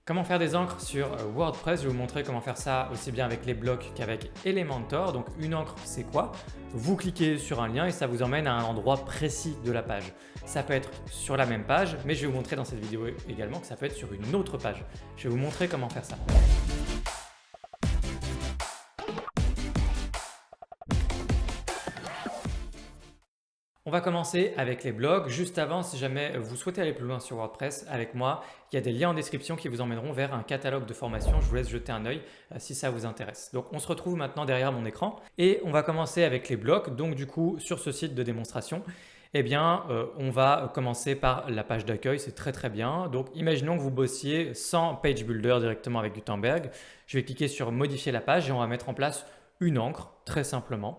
Comment faire des encres sur WordPress? Je vais vous montrer comment faire ça aussi bien avec les blocs qu'avec Elementor. Donc une encre, c'est quoi? Vous cliquez sur un lien et ça vous emmène à un endroit précis de la page. Ça peut être sur la même page, mais je vais vous montrer dans cette vidéo également que ça peut être sur une autre page. Je vais vous montrer comment faire ça. On va commencer avec les blogs. Juste avant, si jamais vous souhaitez aller plus loin sur WordPress avec moi, il y a des liens en description qui vous emmèneront vers un catalogue de formation. Je vous laisse jeter un œil si ça vous intéresse. Donc on se retrouve maintenant derrière mon écran et on va commencer avec les blocs. Donc du coup, sur ce site de démonstration, on va commencer par la page d'accueil, c'est très bien. Donc imaginons que vous bossiez sans Page Builder directement avec Gutenberg. Je vais cliquer sur modifier la page et on va mettre en place une encre très simplement.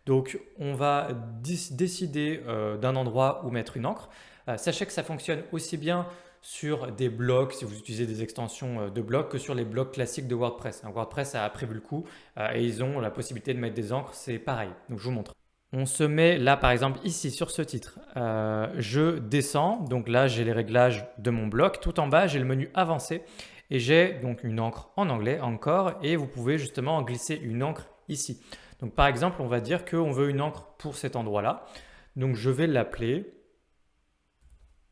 Donc on va décider d'un endroit où mettre une encre. Sachez que ça fonctionne aussi bien sur des blocs, si vous utilisez des extensions de blocs, que sur les blocs classiques de WordPress. WordPress a prévu le coup et ils ont la possibilité de mettre des encres, c'est pareil. Donc je vous montre. On se met là par exemple ici sur ce titre. Je descends, donc là j'ai les réglages de mon bloc. Tout en bas j'ai le menu avancé et j'ai donc une encre en anglais encore et vous pouvez justement glisser une encre ici. Donc par exemple, on va dire qu'on veut une encre pour cet endroit-là. Donc je vais l'appeler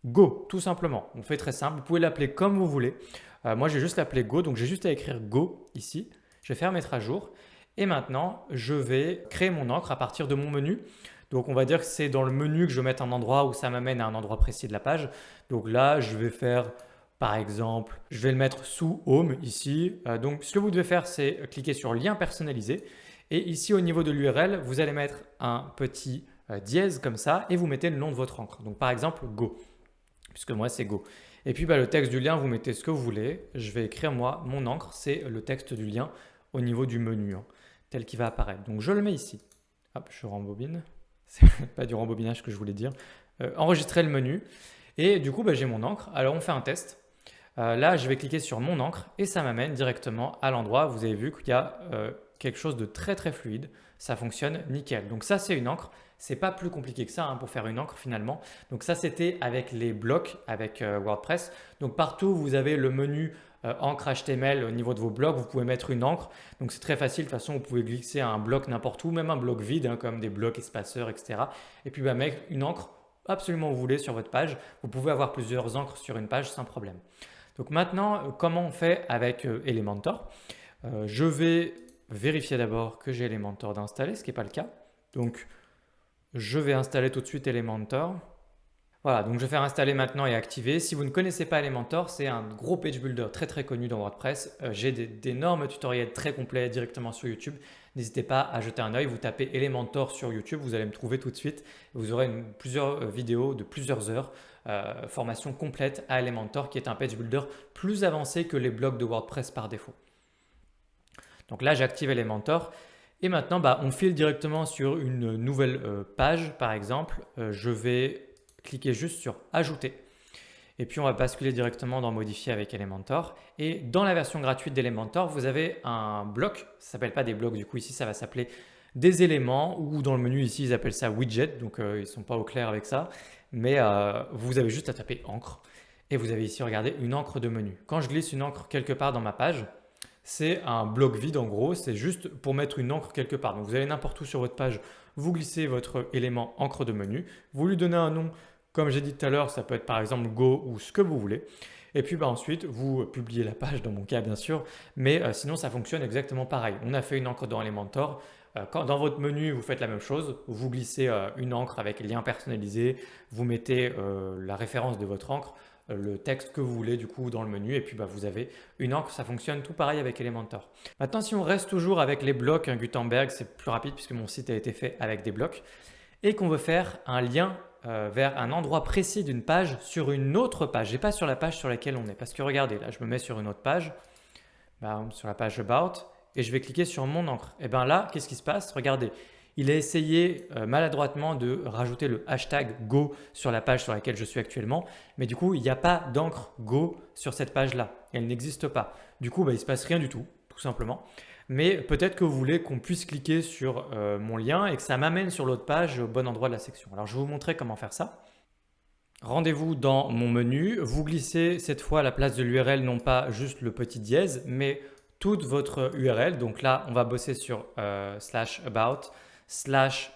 Go, tout simplement. On fait très simple. Vous pouvez l'appeler comme vous voulez. Moi, je vais juste l'appeler Go. Donc j'ai juste à écrire Go ici. Je vais faire mettre à jour. Et maintenant, je vais créer mon encre à partir de mon menu. Donc on va dire que c'est dans le menu que je vais mettre un endroit où ça m'amène à un endroit précis de la page. Donc là, je vais faire par exemple, je vais le mettre sous Home ici. Donc ce que vous devez faire, c'est cliquer sur Lien personnalisé. Et ici, au niveau de l'URL, vous allez mettre un petit dièse comme ça et vous mettez le nom de votre encre. Donc par exemple, Go, puisque moi c'est Go. Et puis le texte du lien, vous mettez ce que vous voulez. Je vais écrire moi, mon encre, c'est le texte du lien au niveau du menu, tel qu'il va apparaître. Donc je le mets ici. Hop, je rembobine. C'est pas du rembobinage que je voulais dire. Enregistrer le menu. Et du coup, j'ai mon encre. Alors on fait un test. Là, je vais cliquer sur mon encre et ça m'amène directement à l'endroit. Vous avez vu qu'il y a quelque chose de très fluide. Ça fonctionne nickel. Donc ça, c'est une encre. C'est pas plus compliqué que ça pour faire une encre finalement. Donc ça, c'était avec les blocs, avec WordPress. Donc partout, vous avez le menu encre HTML au niveau de vos blocs. Vous pouvez mettre une encre. Donc c'est très facile. De toute façon, vous pouvez glisser un bloc n'importe où, même un bloc vide, comme des blocs espaceurs, etc. Et puis mettre une encre absolument où vous voulez sur votre page. Vous pouvez avoir plusieurs encres sur une page sans problème. Donc maintenant, comment on fait avec Elementor? Je vais vérifier d'abord que j'ai Elementor d'installer, ce qui n'est pas le cas. Donc, je vais installer tout de suite Elementor. Voilà, donc je vais faire installer maintenant et activer. Si vous ne connaissez pas Elementor, c'est un gros page builder très connu dans WordPress. J'ai d'énormes tutoriels très complets directement sur YouTube. N'hésitez pas à jeter un œil. Vous tapez Elementor sur YouTube, vous allez me trouver tout de suite. Vous aurez plusieurs vidéos de plusieurs heures, formation complète à Elementor, qui est un page builder plus avancé que les blocs de WordPress par défaut. Donc là, j'active Elementor. Et maintenant, on file directement sur une nouvelle page, par exemple. Je vais cliquer juste sur Ajouter. Et puis, on va basculer directement dans Modifier avec Elementor. Et dans la version gratuite d'Elementor, vous avez un bloc. Ça ne s'appelle pas des blocs, du coup, ici, ça va s'appeler des éléments. Ou dans le menu, ici, ils appellent ça widget. Donc, ils ne sont pas au clair avec ça. Mais vous avez juste à taper encre. Et vous avez ici, regardez, une encre de menu. Quand je glisse une encre quelque part dans ma page, c'est un bloc vide en gros, c'est juste pour mettre une encre quelque part. Donc vous allez n'importe où sur votre page, vous glissez votre élément encre de menu, vous lui donnez un nom, comme j'ai dit tout à l'heure, ça peut être par exemple Go ou ce que vous voulez. Et puis ensuite, vous publiez la page dans mon cas bien sûr, mais sinon ça fonctionne exactement pareil. On a fait une encre dans Elementor. Quand dans votre menu, vous faites la même chose, vous glissez une encre avec lien personnalisé, vous mettez la référence de votre encre, le texte que vous voulez du coup dans le menu et puis vous avez une encre, ça fonctionne tout pareil avec Elementor. Maintenant, si on reste toujours avec les blocs, Gutenberg, c'est plus rapide puisque mon site a été fait avec des blocs et qu'on veut faire un lien vers un endroit précis d'une page sur une autre page et pas sur la page sur laquelle on est. Parce que regardez, là je me mets sur une autre page, sur la page About et je vais cliquer sur mon encre. Et bien là, qu'est-ce qui se passe? Regardez, il a essayé maladroitement de rajouter le hashtag Go sur la page sur laquelle je suis actuellement. Mais du coup, il n'y a pas d'encre Go sur cette page-là. Elle n'existe pas. Du coup, il ne se passe rien du tout simplement. Mais peut-être que vous voulez qu'on puisse cliquer sur mon lien et que ça m'amène sur l'autre page au bon endroit de la section. Alors, je vais vous montrer comment faire ça. Rendez-vous dans mon menu, vous glissez cette fois à la place de l'URL non pas juste le petit dièse, mais toute votre URL. Donc là, on va bosser sur /about,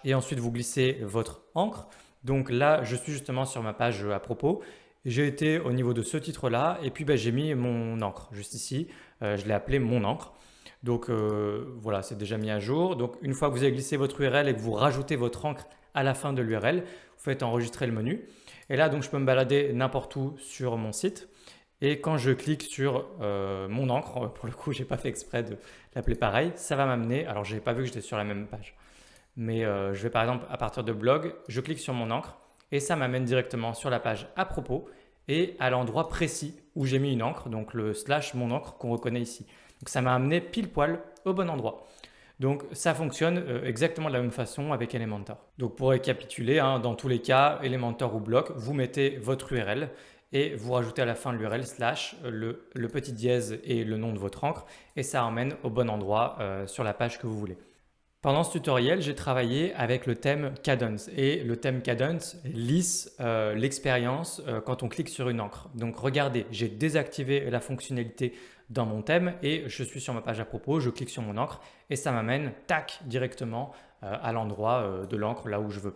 et ensuite vous glissez votre encre. Donc là, je suis justement sur ma page à propos. J'ai été au niveau de ce titre-là et puis j'ai mis mon encre juste ici. Je l'ai appelé mon encre. Donc voilà, c'est déjà mis à jour. Donc une fois que vous avez glissé votre URL et que vous rajoutez votre encre à la fin de l'URL, vous faites enregistrer le menu. Et là, donc, je peux me balader n'importe où sur mon site. Et quand je clique sur mon encre, pour le coup, je n'ai pas fait exprès de l'appeler pareil, ça va m'amener. Alors, je n'ai pas vu que j'étais sur la même page. Mais je vais par exemple, à partir de blog, je clique sur mon encre et ça m'amène directement sur la page à propos et à l'endroit précis où j'ai mis une encre, donc le / mon encre qu'on reconnaît ici. Donc, ça m'a amené pile poil au bon endroit. Donc ça fonctionne exactement de la même façon avec Elementor. Donc pour récapituler, dans tous les cas, Elementor ou bloc, vous mettez votre URL et vous rajoutez à la fin de l'URL / le petit dièse et le nom de votre encre et ça emmène au bon endroit sur la page que vous voulez. Pendant ce tutoriel, j'ai travaillé avec le thème Kadence et le thème Kadence lisse l'expérience quand on clique sur une encre. Donc regardez, j'ai désactivé la fonctionnalité dans mon thème et je suis sur ma page à propos, je clique sur mon encre et ça m'amène tac directement à l'endroit de l'encre là où je veux.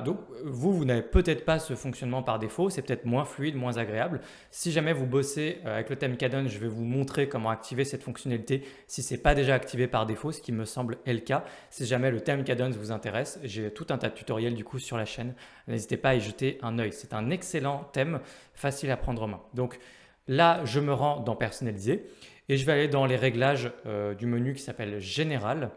Donc vous n'avez peut-être pas ce fonctionnement par défaut, c'est peut-être moins fluide, moins agréable. Si jamais vous bossez avec le thème Kadence, je vais vous montrer comment activer cette fonctionnalité si ce n'est pas déjà activé par défaut, ce qui me semble est le cas. Si jamais le thème Kadence vous intéresse, j'ai tout un tas de tutoriels du coup sur la chaîne. N'hésitez pas à y jeter un œil. C'est un excellent thème, facile à prendre en main. Donc là, je me rends dans Personnaliser et je vais aller dans les réglages du menu qui s'appelle Général.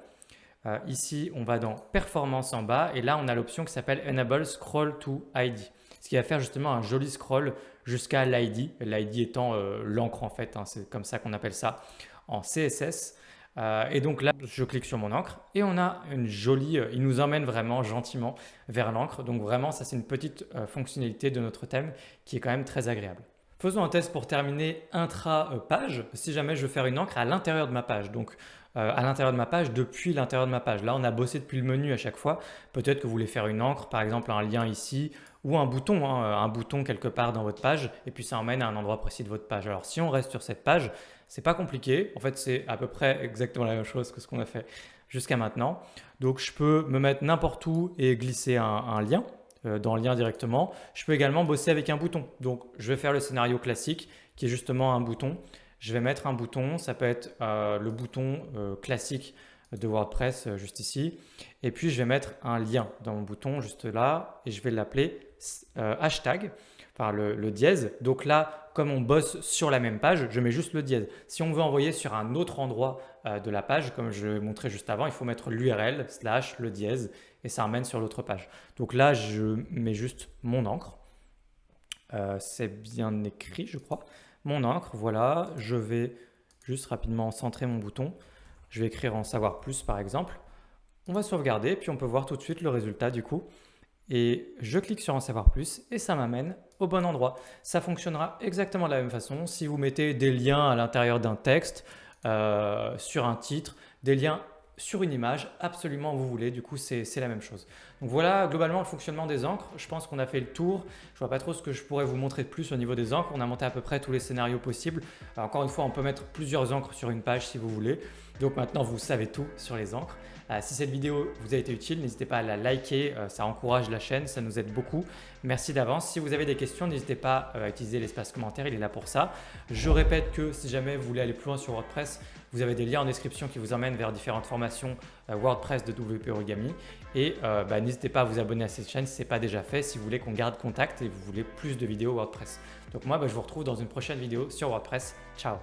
Ici, on va dans Performance en bas et là, on a l'option qui s'appelle Enable Scroll to ID. Ce qui va faire justement un joli scroll jusqu'à l'ID, l'ID étant l'encre en fait, c'est comme ça qu'on appelle ça en CSS. Et donc là, je clique sur mon encre et on a une jolie, il nous emmène vraiment gentiment vers l'encre. Donc vraiment, ça c'est une petite fonctionnalité de notre thème qui est quand même très agréable. Faisons un test pour terminer intra-page. Si jamais je veux faire une encre à l'intérieur de ma page, donc à l'intérieur de ma page depuis l'intérieur de ma page. Là, on a bossé depuis le menu à chaque fois. Peut-être que vous voulez faire une encre, par exemple un lien ici ou un bouton quelque part dans votre page et puis ça emmène à un endroit précis de votre page. Alors si on reste sur cette page, c'est pas compliqué. En fait, c'est à peu près exactement la même chose que ce qu'on a fait jusqu'à maintenant. Donc je peux me mettre n'importe où et glisser un lien. Dans le lien directement. Je peux également bosser avec un bouton. Donc, je vais faire le scénario classique qui est justement un bouton. Je vais mettre un bouton, ça peut être le bouton classique de WordPress juste ici. Et puis, je vais mettre un lien dans mon bouton juste là et je vais l'appeler hashtag par le dièse. Donc là, comme on bosse sur la même page, je mets juste le dièse. Si on veut envoyer sur un autre endroit de la page, comme je l'ai montré juste avant, il faut mettre l'URL / le dièse et ça emmène sur l'autre page. Donc là, je mets juste mon encre. C'est bien écrit, je crois. Mon encre, voilà. Je vais juste rapidement centrer mon bouton. Je vais écrire en savoir plus, par exemple. On va sauvegarder, puis on peut voir tout de suite le résultat du coup. Et je clique sur en savoir plus et ça m'amène au bon endroit. Ça fonctionnera exactement de la même façon si vous mettez des liens à l'intérieur d'un texte, sur un titre, des liens sur une image, absolument où vous voulez, du coup c'est la même chose. Donc voilà globalement le fonctionnement des encres, je pense qu'on a fait le tour, je vois pas trop ce que je pourrais vous montrer de plus au niveau des encres, on a monté à peu près tous les scénarios possibles. Alors, encore une fois on peut mettre plusieurs encres sur une page si vous voulez, donc maintenant vous savez tout sur les encres. Si cette vidéo vous a été utile, n'hésitez pas à la liker, ça encourage la chaîne, ça nous aide beaucoup. Merci d'avance. Si vous avez des questions, n'hésitez pas à utiliser l'espace commentaire, il est là pour ça. Je répète que si jamais vous voulez aller plus loin sur WordPress, vous avez des liens en description qui vous emmènent vers différentes formations WordPress de WP Origami. Et n'hésitez pas à vous abonner à cette chaîne si ce n'est pas déjà fait, si vous voulez qu'on garde contact et vous voulez plus de vidéos WordPress. Donc moi, je vous retrouve dans une prochaine vidéo sur WordPress. Ciao!